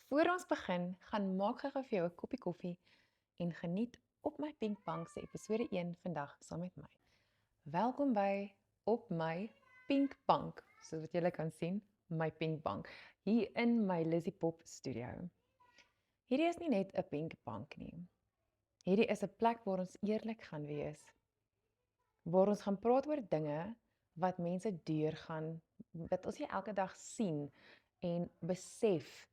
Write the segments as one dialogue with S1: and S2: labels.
S1: Voor ons begin, gaan maak gou vir jou 'n koppie koffie en geniet Op my Pink Bank se episode 1 vandag saam met my. Welkom by Op my Pink Bank, soos wat julle kan sien, my Pink Bank, hier in my Lizzie Pop studio. Hierdie is nie net 'n pink bank nie. Hierdie is 'n plek waar ons eerlik gaan wees, waar ons gaan praat oor dinge wat mense deurgaan, wat ons nie elke dag sien en besef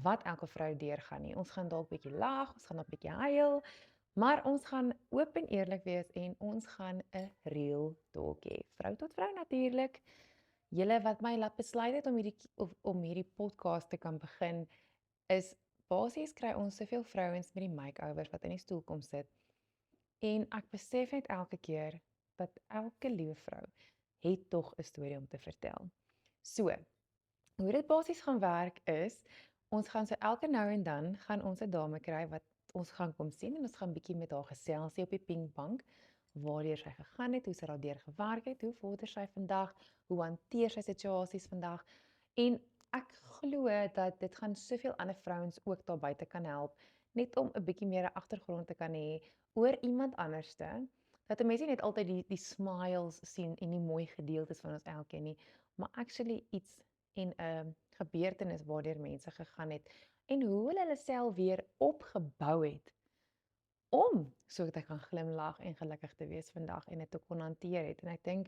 S1: wat elke vrou deurgaan nie. Ons gaan dalk bietjie lag, ons gaan dalk bietjie huil, maar ons gaan oop en eerlik wees en ons gaan 'n real talk hê. Vrou tot vrou natuurlik. Julle wat my laat besluit het om hierdie podcast te kan begin, is basies kry ons soveel vrouens met die makeovers wat in die stoel kom sit. En ek besef net elke keer dat elke liewe vrou het tog 'n storie om te vertel. So, hoe dit basies gaan werk is, ons gaan so elke nou en dan gaan ons 'n dame kry wat ons gaan kom sien en ons gaan bietjie met haar gesels op die Pink Bank, waardeur sy gegaan het, hoe sy daardeur gewerk het, hoe vorder sy vandag, hoe hanteer sy situasies vandag. En ek glo dat dit gaan soveel ander vrouens ook daar buite kan help, net om 'n bietjie meer 'n agtergrond te kan hê oor iemand anderste, dat 'n mens nie net altyd die smiles sien en die mooi gedeeltes van ons elkeen nie, maar actually iets en 'n gebeurtenis waardeur mense gegaan het en hoe hulle hulle self weer opgebou het om so te kan glimlag en gelukkig te wees vandag en dit te kon hanteer het. En ek dink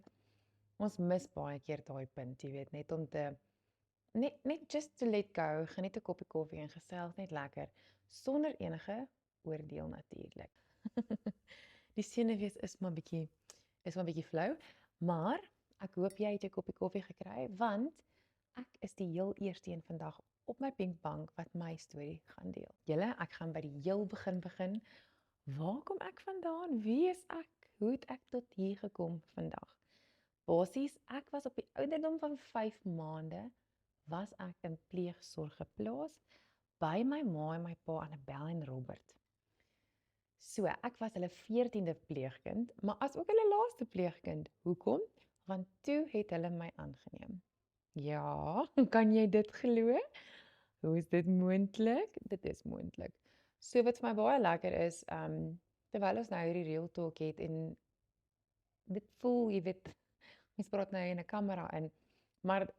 S1: ons mis baie keer daai punt, jy weet, net om te net just to let go, geniet 'n koppie koffie en gesels net lekker sonder enige oordeel natuurlik. Die senuwees is maar bietjie flou, maar ek hoop jy het jou koppie koffie gekry want ek is die heel eerste een vandag op my Pink Bank wat my storie gaan deel. Julle, ek gaan by die heel begin. Waar kom ek vandaan? Wie is ek? Hoe het ek tot hier gekom vandag? Basies, ek was op die ouderdom van 5 maande was ek in pleegsorg geplaas by my ma en my pa Annabel en Robert. So, ek was hulle 14de pleegkind, maar as ook hulle laaste pleegkind. Hoekom? Want toe het hulle my aangeneem. Ja, kan jy dit glo? Hoe is dit moontlik? Dit is moontlik. So wat vir my baie lekker is, terwyl ons nou hierdie real talk het en dit voel, jy weet, mens praat nou in 'n kamera in, maar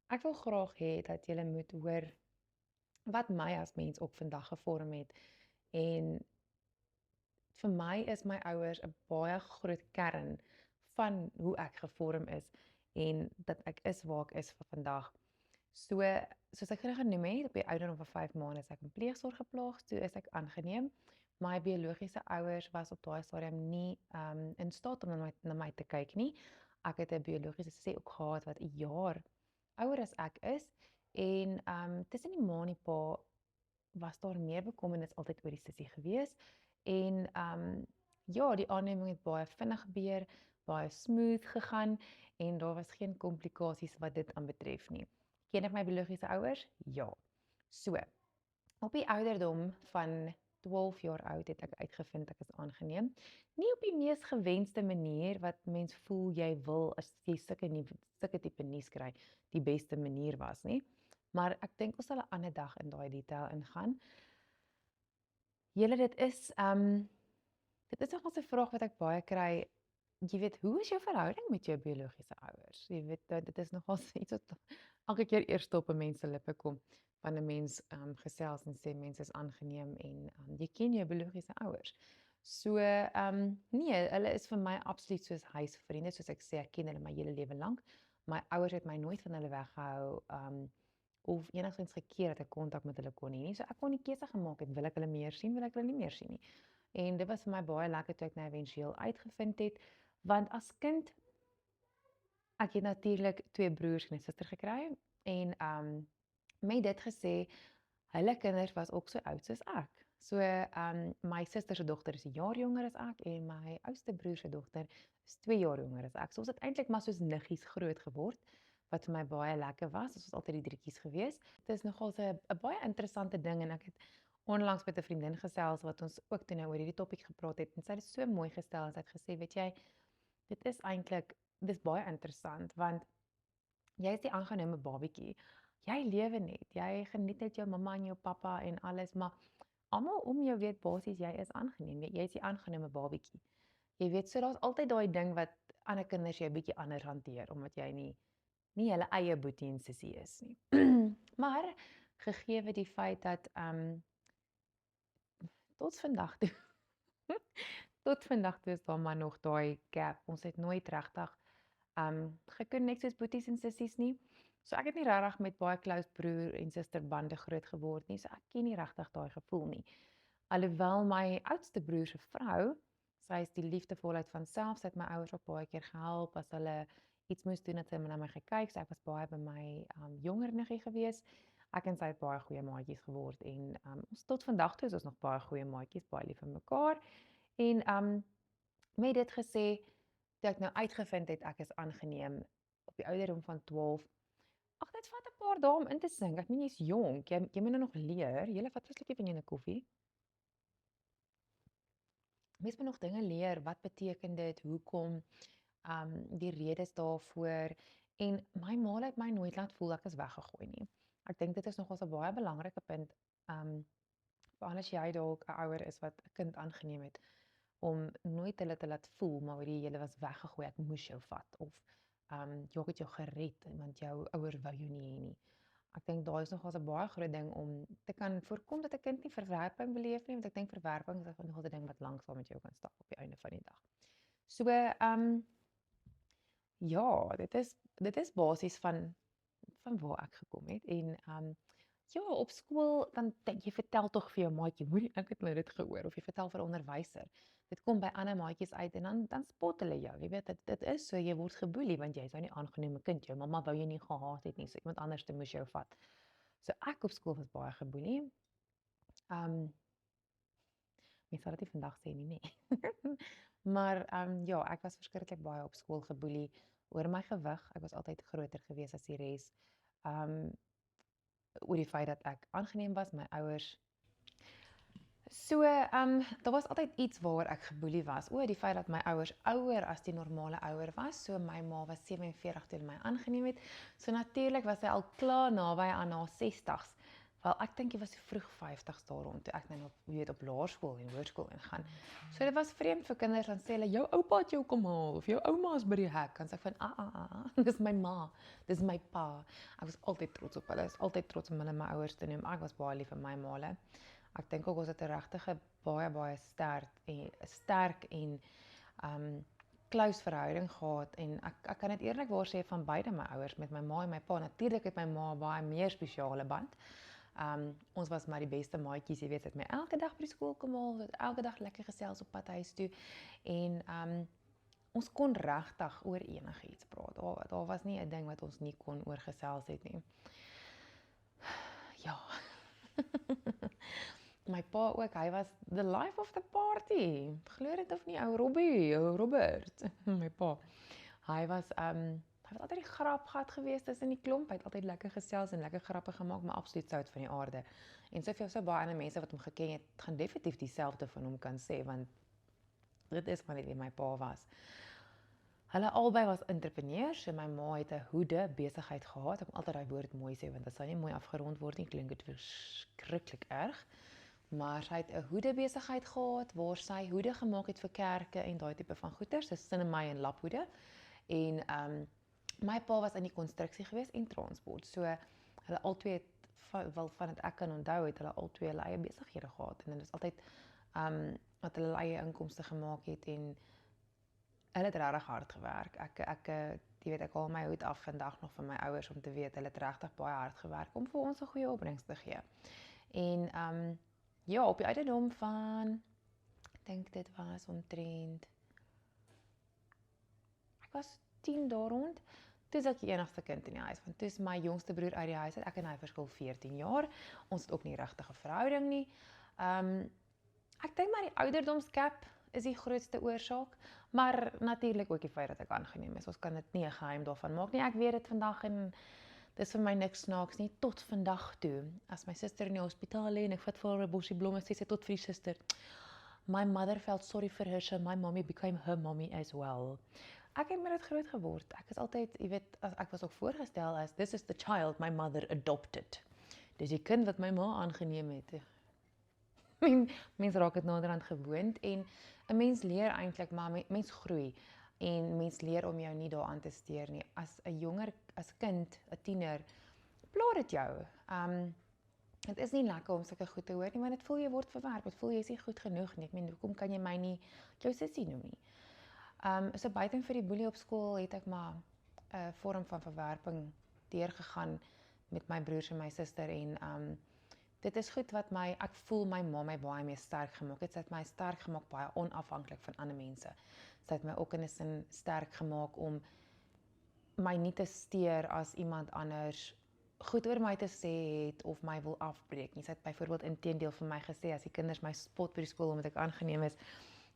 S1: ek wil graag hê dat julle moet hoor wat my as mens op vandag gevorm het. En vir my is my ouers 'n baie groot kern van hoe ek gevorm is en dat ek is waar ek is vir vandag. So, soos ek genoem het, op die ouderdom van 5 maande is ek in pleegsorg geplaas, toe is ek aangeneem. My biologiese ouers was op daai stadium nie in staat om na my te kyk nie. Ek het 'n biologiese sussie ook gehad wat 'n jaar ouer as ek is en tussen die ma en die pa was daar meer bekommernis altyd oor die sussie gewees. En ja, die aanneming het baie vinnig gebeur, baie smooth gegaan en daar was geen komplikasies wat dit aanbetref nie. Ken ek my biologiese ouers? Ja. So, op die ouderdom van 12 jaar oud het ek uitgevind ek is aangeneem. Nie op die mees gewenste manier wat mens voel jy wil as jy sulke tipe nuus kry, die beste manier was nie. Maar ek dink ons sal 'n ander dag in daai detail ingaan. Julle, dit is nogals 'n vraag wat ek baie kry. Jy weet, hoe is jou verhouding met jou biologiese ouers? Jy weet, dit is nogals iets wat elke keer eers op 'n mens se lippe kom, wanneer 'n mens gesels en sê mense is aangeneem en jy ken jou biologiese ouers. So, nee, hulle is vir my absoluut soos huisvriende, soos ek sê, ek ken hulle my hele lewe lank. My ouers het my nooit van hulle weggehou, of enigstens gekeer dat ek kontak met hulle kon hê nie. So ek kon die keuse gemaak het, wil ek hulle meer sien, wil ek hulle nie meer sien nie. En dit was vir my baie lekker toe ek nou éventueel uitgevind het, want as kind, ek het natuurlik 2 broers en 'n suster gekry en met dit gesê, hulle kinders was ook so oud soos ek. So my suster se dogter is 'n jaar jonger as ek en my oudste broer se dogter is 2 jaar jonger as ek. So ons het eintlik maar soos niggies groot geword, wat vir my baie lekker was. Ons was altyd die drietjies gewees. Dit is nogal 'n baie interessante ding en ek het onlangs met 'n vriendin gesels wat ons ook toe nou oor hierdie topik gepraat het en sy het dit so mooi gestel en sy het gesê, weet jy, dis baie interessant want jy is die aangenome babatjie, jy lewe net. Jy geniet net jou mamma en jou pappa en alles, maar almal om jou weet basies jy is aangeneem. Jy is die aangename babietjie. Jy weet, so daar's altyd daai ding wat ander kinders jou bietjie anders hanteer omdat jy nie hulle eie boetie en sussie is nie. Maar gegeewe die feit dat tot vandag toe tot vandag toe is daar maar nog daai gap. Ons het nooit regtig geconnect soos boeties en sissies nie. So ek het nie regtig met baie close broer en suster bande groot geword nie. So ek ken nie regtig daai gevoel nie. Alhoewel my oudste broer se vrou, sy is die liefdevolheid van self, sy het my ouers ook baie keer gehelp as hulle iets moes doen, het sy na my gekyk. So ek was baie by my jonger niggie gewees. Ek en sy het baie goeie maatjies geword en ons tot vandag toe is ons nog baie goeie maatjies, baie lief vir mekaar. En met dit gesê, toe ek nou uitgevind het ek is aangeneem op die ouderdom van 12. Ag, dit vat 'n paar dae om in te sink. Ek meen jy's jonk, jy moet nou nog leer. Julle vat 'n slukkie van jou koffie. Mens moet nog dinge leer. Wat beteken dit? Hoekom? Die redes daarvoor. En my ma het my nooit laat voel ek is weggegooi nie. Ek dink dit is nogals 'n baie belangrike punt. Veral as jy dalk 'n ouer is wat 'n kind aangeneem het, om nooit hulle te laat voel, maar hoe jy was weggegooi, ek moes jou vat. Of jy het jou gered, want jou ouers wou jou nie hê nie. Ek dink daai is nogals 'n baie groot ding om te kan voorkom dat 'n kind nie verwerping beleef nie, want ek dink verwerping is nogals 'n ding wat lank saam met jou kan stap op die einde van die dag. So, ja, dit is basies van waar ek gekom het. En ja, op skool dan dink jy vertel tog vir jou maatjie, hoor ek het nou dit gehoor, of jy vertel vir 'n onderwyser. Dit kom by ander maatjies uit en dan spot hulle jou. Jy weet dit is so, jy word geboelie want jy's nou nie aangenome kind, jou mamma wou jou nie gehaat het nie, so iemand anders te moes jou vat. So ek op skool was baie geboelie. Mens sal dit nie vandag sê nie, nê. Maar ja, ek was verskriklik baie op skool geboelie oor my gewig. Ek was altyd groter gewees as die res. Oor die feit dat ek aangeneem was, my ouers. So, daar was altyd iets waaroor ek geboelie was. Die feit dat my ouers ouer as die normale ouer was. So my ma was 47 toe my aangeneem het. So natuurlik was sy al klaar naby aan haar 60s. Wel, ek dink jy was vroeg 50s daar rond toe ek nou op laerskool en hoërskool ingaan. So dit was vreemd vir kinders, dan sê hulle jou oupa het jou kom haal of jou ouma is by die hek. Dan sê ek van dis my ma, dis my pa. Ek was altyd trots op hulle. Is altyd trots om hulle my ouers te noem. Ek was baie lief vir my maale. Ek dink ook ons het 'n regtige baie sterk en close verhouding gehad en ek kan dit eerlikwaar sê van beide my ouers, met my ma en my pa. Natuurlik het my ma baie meer spesiale band. Ons was maar die beste maatjies, jy weet, het my elke dag by die skool kom haal, elke dag lekker gesels op pad huis toe. En ons kon regtig oor enigiets praat. Daar was nie 'n ding wat ons nie kon oor gesels het nie. Ja. My pa ook, hy was the life of the party. Glo dit of nie, ou Robert, my pa. Hy was altyd die grapgat gewees tussen die klomp. Hy het altyd lekker gesels en lekker grappe gemaak, maar absoluut sout van die aarde. En so baie ander mense wat hom geken het, gaan definitief dieselfde van hom kan sê, want dit is maar net wie my pa was. Hulle albei was entrepreneurs, en my ma het 'n hoede besigheid gehad. Ek moet altyd daai woord mooi sê, want as hy nie mooi afgerond word nie, klink dit verskriklik erg. Maar sy het 'n hoede besigheid gehad, waar sy hoede gemaak het vir kerke en daai tipe van goeder, so sinnemay en laphoede. En my pa was in die konstruksie gewees en transport. So hulle albei het vandat ek kan onthou het hulle albei hulle eie besighede gehad en dit is altyd wat hulle eie inkomste gemaak het en hulle het regtig hard gewerk. Jy weet, ek haal my hoed af vandag nog van my ouers om te weet hulle het regtig baie hard gewerk om vir ons 'n goeie opbrengs te gee. En ja, op die ouderdom van ek dink dit was omtrent ek was 10 daar rond. Toe is ek die enigste kind in die huis, want toe is my jongste broer uit die huis uit. Ek en hy verskil 14 jaar. Ons het ook nie regtig 'n verhouding nie. Ek dink maar die ouderdomsgap is die grootste oorsaak, maar natuurlik ook die feit dat ek aangeneem is. Ons kan dit nie 'n geheim daarvan maak nie. Ek weet dit vandag en dis vir my niks snaaks nie, tot vandag toe. As my suster in die hospitaal lê en ek vat vir haar 'n bosie blomme, sê sy tot vir die suster, my mother felt sorry for her, so my mommy became her mommy as well. ek het met dit groot geword. Ek is altyd, jy weet, ek was ook voorgestel as this is the child my mother adopted. Dis die kind wat my ma aangeneem het. Mens raak dit naderhand gewoond en 'n mens leer eintlik maar mens groei en mens leer om jou nie daaraan te steur nie. As 'n kind, 'n tiener, pla dit jou. Dit is nie lekker om sulke goed te hoor nie, want dit voel jy word verwerp. Dit voel jy is nie goed genoeg nie. Ek meen, hoekom kan jy my nie jou sussie noem nie? So buiten vir die boelie op skool het ek maar 'n vorm van verwerping deurgegaan met my broers en my suster en dit is goed wat ek voel my ma my baie meer sterk gemaak het. Sy het my sterk gemaak, baie onafhanklik van ander mense. Sy het my ook in 'n sin sterk gemaak om my nie te steur as iemand anders goed oor my te sê het of my wil afbreek nie. Sy het byvoorbeeld inteendeel vir my gesê, as die kinders my spot by die skool omdat ek aangeneem is,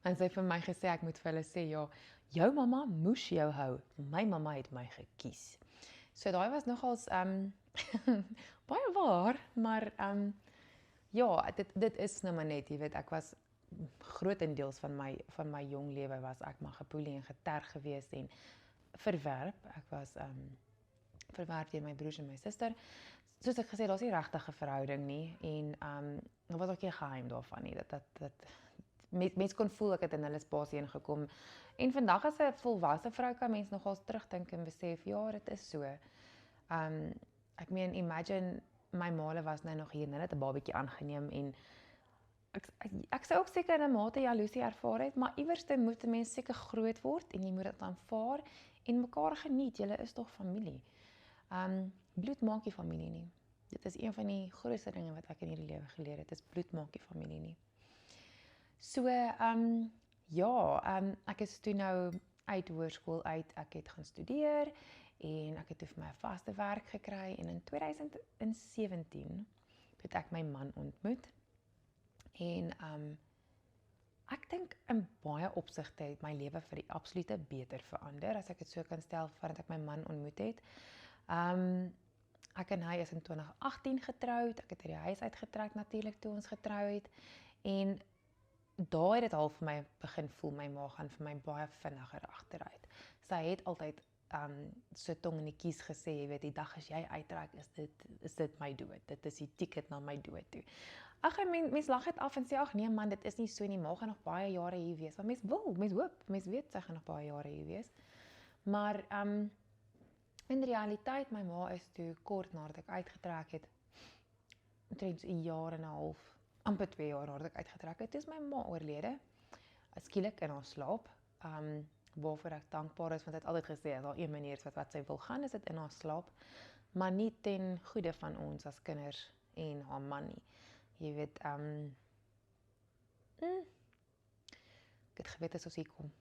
S1: en sy het vir my gesê, ek moet vir hulle sê, ja, jou mamma moes jou hou, my mamma het my gekies. So daai was nogals baie waar, maar ja, dit is nou maar net, jy weet, ek was grootendeels van my jong lewe was ek maar geboelie en geterg gewees en verwerp. Ek was verwerp deur my broers en my suster. Soos ek gesê, daar's nie regtig 'n verhouding nie en daar was ook nie geheim daarvan nie. Mens kon voel ek het in hulle spasie ingekom. En vandag as 'n volwasse vrou kan mens nogals terugdink en besef, ja, dit is so. Ek meen, imagine my maale was nou nog hier, hulle het 'n babatjie aangeneem en ek sou ook seker in 'n mate jaloesie ervaar het, maar iewerste moet 'n mens seker groot word en jy moet dit aanvaar en mekaar geniet. Julle is tog familie. Bloed maak nie familie nie. Dit is een van die grootste dinge wat ek in hierdie lewe geleer het, is bloed maak nie familie nie. So, ek is toe nou uit hoërskool uit, ek het gaan studeer en ek het toe vir my 'n vaste werk gekry en in 2017 het ek my man ontmoet en ek dink in baie opsigte het my lewe vir die absolute beter verander, as ek dit so kan stel, vandat ek my man ontmoet het. Ek en hy is in 2018 getroud, ek het uit die huis uitgetrek natuurlik toe ons getrou het en daar het dit al vir my begin voel, my ma gaan vir my baie vinniger agteruit. Sy het altyd so tong in die kies gesê, jy weet, die dag as jy uittrek, is dit my dood. Dit is die ticket na my dood toe. Ag, mens lag dit af en sê, ag nee man, dit is nie so nie, ma gaan nog baie jare hier wees. Want mens hoop, mens weet sy gaan nog baie jare hier wees. Maar in realiteit, my ma is toe kort nadat ek uitgetrek het, omtrent 'n jaar en 'n half, amper 2 jaar nadat ek uitgetrek het, is my ma oorlede, skielik in haar slaap, waarvoor ek dankbaar is, want sy het altyd gesê, as daar een manier is wat sy wil gaan, is dit in haar slaap, maar nie ten goeie van ons as kinders en haar man nie. Jy weet, ek het geweet as ons hier kom.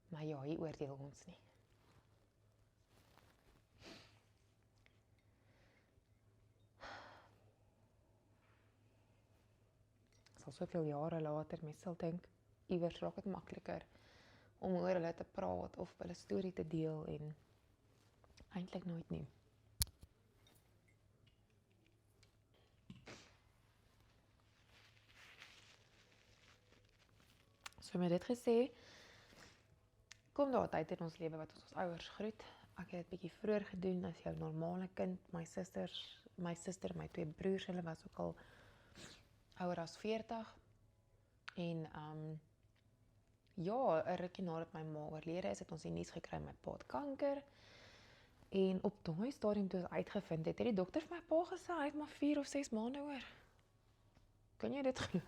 S1: Maar ja, hier oordeel ons nie. Sal soveel jare later mens sal dink, iewers raak dit makliker om oor hulle te praat of hulle storie te deel en eintlik nooit nie. So met dit gesê, kom daar 'n tyd in ons lewe wat ons ouers groet. Ek het dit bietjie vroeër gedoen as jou normale kind. My suster, my 2 broers, hulle was ook al ouer as 40. En ja, 'n rukkie nadat my ma oorlede is, het ons die nuus gekry my pa het kanker. En op daai stadium toe ons uitgevind het die dokter vir my pa gesê, hy het maar 4 of 6 maande oor. Kan jy dit glo?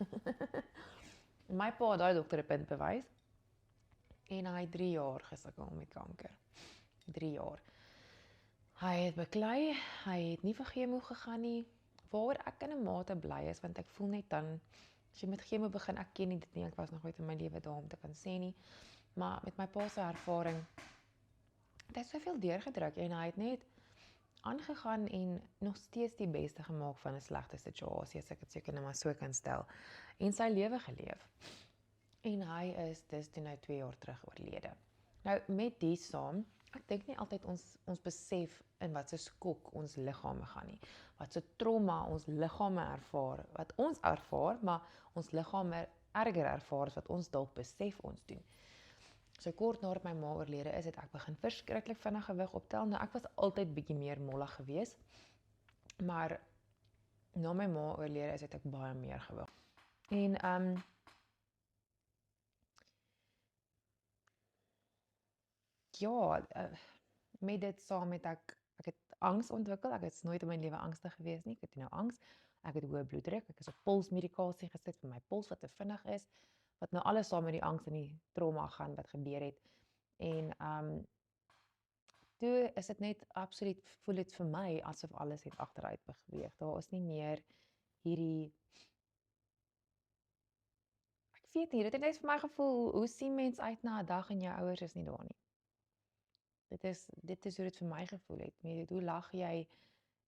S1: My pa het daai dokter 'n punt bewys. En hy het 3 jaar gesukkel met kanker. 3 jaar. Hy het beklei, hy het nie vir chemo gegaan nie, waar ek in 'n mate bly is, want ek voel net dan, as jy met chemo begin, ek ken nie dit nie, ek was nog nooit in my lewe daar om te kan sê nie, maar met my pa se ervaring, het hy soveel deurgedruk en hy het net aangegaan en nog steeds die beste gemaak van 'n slegte situasie, as ek dit seker nou maar so kan stel, en sy lewe geleef. En hy is dus toe nou 2 jaar terug oorlede. Nou met die saam, ek dink nie altyd ons besef in wat so skok ons liggame gaan nie. Wat so trauma ons liggame ervaar, wat ons ervaar, maar ons liggame erger ervaar as wat ons dalk besef ons doen. So kort nadat my ma oorlede is, het ek begin verskriklik vinnig gewig optel. Nou ek was altyd bietjie meer mollig geweest, maar na my ma oorlede is, het ek baie meer gewig. En met dit saam het ek het angs ontwikkel. Ek het nooit in my lewe angstig gewees nie. Ek het nou angs. Ek het hoë bloeddruk. Ek is op polsmedikasie gesit vir my pols wat te vinnig is, wat nou alles saam met die angs en die trauma gaan wat gebeur het. En toe is dit net absoluut, voel dit vir my asof alles het agteruit beweeg. Daar is nie meer hierdie, ek weet nie, dit het net vir my gevoel, hoe sien mens uit na 'n dag en jou ouers is nie daar nie. Dit is hoe dit vir my gevoel het. Weet, hoe lag jy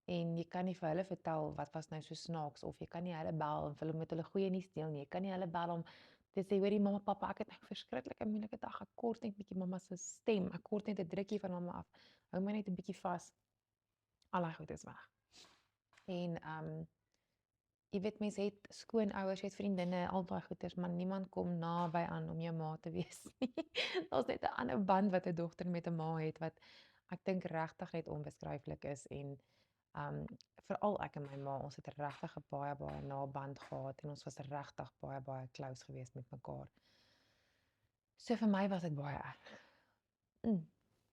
S1: en jy kan nie vir hulle vertel wat was nou so snaaks, of jy kan nie hulle bel en vir hulle met hulle goeie nuus deel nie. Jy kan nie hulle bel om te sê, hoorie mamma, pappa, ek het nou 'n verskriklike moeilike dag. Ek kort net 'n bietjie mamma se stem. Ek kort net 'n drukkie van mamma af. Hou my net 'n bietjie vas. Al daai goed is weg. En jy weet, mense het skoonouers, jy het vriendinne, al daai goeters, maar niemand kom naby aan om jou ma te wees nie. Daar's net 'n ander band wat 'n dogter met 'n ma het, wat ek dink regtig net onbeskryflik is. En veral ek en my ma, ons het regtig 'n baie na band gehad en ons was regtig baie close geweest met mekaar. So vir my was dit baie erg.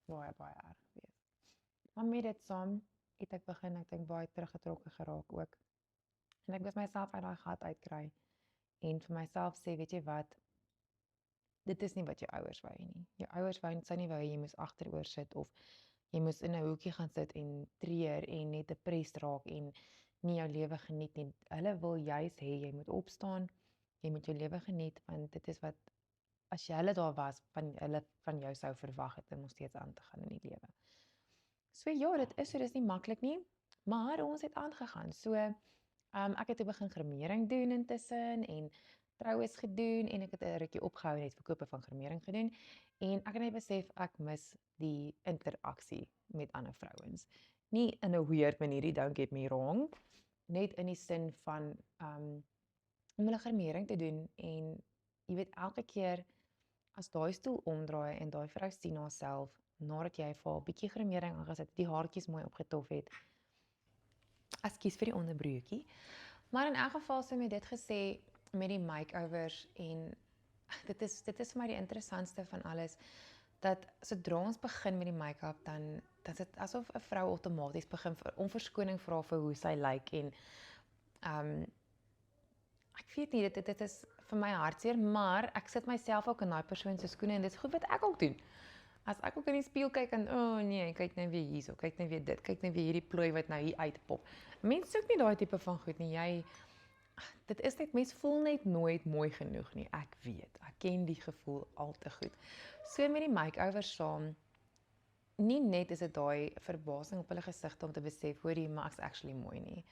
S1: Baie erg geweest. Maar met dit saam het ek begin, ek dink, baie teruggetrokke geraak ook. En ek moes myself uit daai gat uitkry en vir myself sê, weet jy wat, dit is nie wat jou ouers wou nie. Jou ouers sou nie wou jy moes agteroor sit of jy moes in 'n hoekie gaan sit en treur en net depressed raak en nie jou lewe geniet nie. Hulle wil juis hê jy moet opstaan, jy moet jou lewe geniet, want dit is wat, as jy hulle daar was, hulle van jou sou verwag het om nog steeds aan te gaan in die lewe. So ja, dit is so, dis nie maklik nie, maar ons het aangegaan. So ek het toe begin gremering doen intussen en troues gedoen en ek het 'n rukkie opgehou en het verkope van gremering gedoen en ek het net besef ek mis die interaksie met ander vrouens. Nie in 'n weird manier, don't get me wrong, net in die sin van om hulle gremering te doen en jy weet, elke keer as daai stoel omdraai en daai vrou sien haarself nadat jy vir haar 'n bietjie gremering aangesit het, die haartjies mooi opgetof het. Ekskuus vir die onderbroekie. Maar in elk geval, so met dit gesê, met die makeovers, en dit is vir my die interessantste van alles, dat sodra ons begin met die make-up, dan is dit asof 'n vrou outomaties begin om verskoning vra vir hoe sy lyk en ek weet nie, dit is vir my hartseer, maar ek sit myself ook in daai persoon se skoene en dit is goed wat ek ook doen. As ek ook in die spieël kyk en nee, kyk nou weer hierso, kyk nou weer dit, kyk nou weer hierdie plooi wat nou hier uitpop. Mense soek nie daai tipe van goed nie. Dit is net, mens voel net nooit mooi genoeg nie. Ek weet, ek ken die gevoel al te goed. So met die makeover saam, nie net is dit daai verbasing op hulle gesigte om te besef, hoorie, maar ek's actually mooi nie.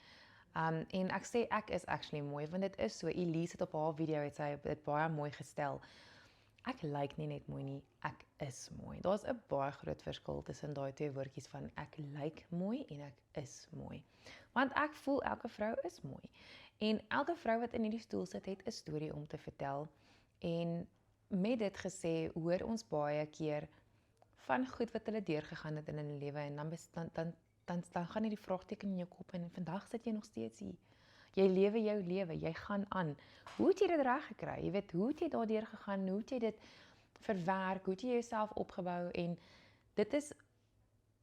S1: En ek sê ek is actually mooi, want dit is so. Elise het op haar video, het sy dit baie mooi gestel. Ek lyk nie net mooi nie, ek is mooi. Daar's 'n baie groot verskil tussen daai twee woordjies van ek lyk mooi en ek is mooi. Want ek voel elke vrou is mooi. En elke vrou wat in hierdie stoel sit, het 'n storie om te vertel. En met dit gesê, hoor ons baie keer van goed wat hulle deurgegaan het in hulle lewe en dan gaan hierdie vraagteken in jou kop en vandag sit jy nog steeds hier. Jy lewe jou lewe, jy gaan aan. Hoe het jy dit reg gekry? Jy weet, hoe het jy daardeur gegaan? Hoe het jy dit verwerk? Hoe het jy jouself opgebou? En dit is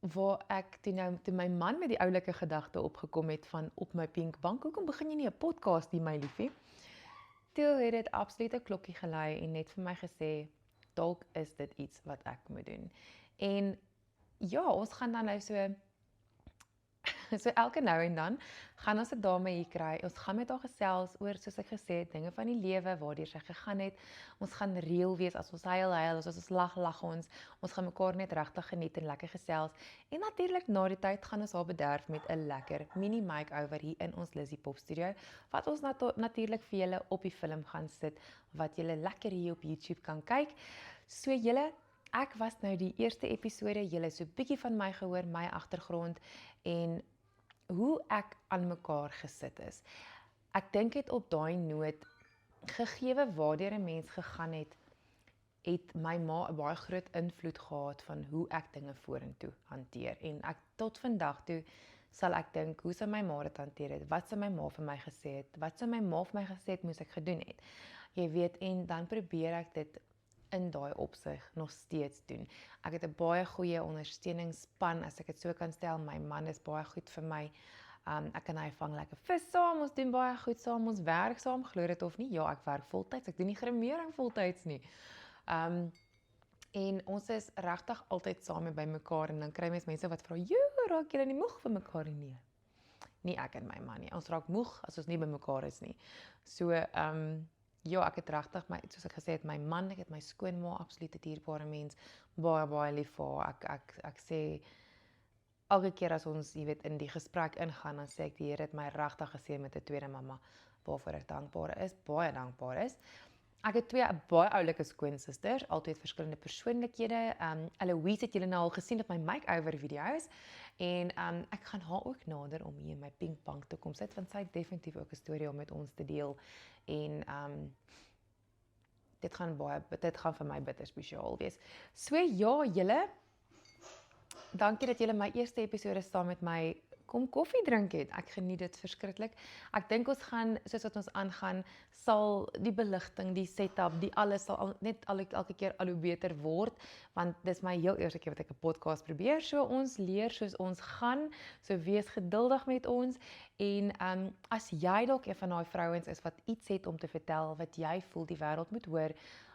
S1: waar ek toe my man met die oulike gedagte opgekom het van op my pink bank, hoekom begin jy nie 'n podcast nie, my liefie? Toe het dit absoluut 'n klokkie gelei en net vir my gesê, dalk is dit iets wat ek moet doen. En ja, ons gaan dan nou so elke nou en dan gaan ons 'n dame hier kry. Ons gaan met haar gesels oor, soos ek gesê het, dinge van die lewe, waardeur sy gegaan het. Ons gaan reël wees, as ons huil, as ons lag ons. Ons gaan mekaar net regtig geniet en lekker gesels. En natuurlik na die tyd gaan ons haar bederf met 'n lekker mini makeover hier in ons Lizzie Pop Studio, wat ons natuurlik vir julle op die film gaan sit, wat julle lekker hier op YouTube kan kyk. So julle, ek was nou die eerste episode, julle so 'n bietjie van my gehoor, my agtergrond en hoe ek aan mekaar gesit is. Ek dink het op daai noot gegeewe waardeur 'n mens gegaan het my ma 'n baie groot invloed gehad van hoe ek dinge vorentoe hanteer. En ek tot vandag toe sal ek dink, hoe sou my ma dit hanteer het? Wat sou my ma vir my gesê het? Wat sou my ma vir my gesê het moes ek gedoen het? Jy weet, en dan probeer ek dit in daai opsig nog steeds doen. Ek het 'n baie goeie ondersteuningsspan, as ek dit so kan stel. My man is baie goed vir my. Ek en hy vang lekker vis saam, ons doen baie goed saam, ons werk saam, glo dit of nie. Ja, ek werk voltyds, ek doen nie gremering voltyds nie. En ons is regtig altyd saam by mekaar en dan kry mens mense wat vra, "Joe, raak julle nie moeg vir mekaar nie?" Nie ek en my man nie. Ons raak moeg as ons nie by mekaar is nie. So, ja, ek het regtig soos ek gesê het, my man, ek het my skoonma, absoluut 'n dierbare mens, baie lief vir haar. Ek sê elke keer as ons, jy weet, in die gesprek ingaan, dan sê ek die Here het my regtig geseën met 'n tweede mamma waarvoor ek baie dankbaar is. Ek het 2 baie oulike skoonsusters, altyd verskillende persoonlikhede. Eloise het julle nou al gesien op my makeover video's en ek gaan haar ook nader om hier in my Pink Pank te kom sit, want sy het definitief ook 'n storie om met ons te deel. En dit gaan vir my bitter spesiaal wees. So ja, julle, dankie dat julle my eerste episode saam met my kom koffie drink het. Ek geniet dit verskriklik. Ek dink ons gaan, soos wat ons aangaan, sal die beligting, die setup, die alles sal net elke keer al hoe beter word, want dis my heel eerste keer wat ek 'n podcast probeer. So ons leer soos ons gaan. So wees geduldig met ons. En as jy dalk een van daai vrouens is wat iets het om te vertel, wat jy voel die wêreld moet hoor,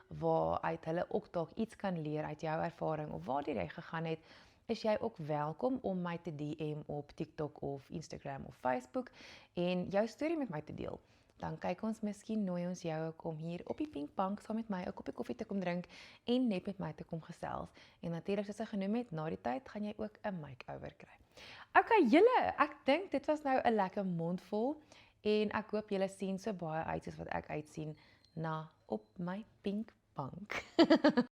S1: waaruit hulle ook dalk iets kan leer uit jou ervaring of waar jy gegaan het, is jy ook welkom om my te DM op TikTok of Instagram of Facebook en jou storie met my te deel. Dan kyk ons, miskien nooi ons jou ook om hier op die Pink Pank saam met my 'n koppie koffie te kom drink en net met my te kom gesels. En natuurlik, soos ek genoem het, na die tyd gaan jy ook 'n makeover kry. Okay, julle, ek dink dit was nou 'n lekker mondvol en ek hoop julle sien so baie uit soos wat ek uitsien na op my Pink Pank.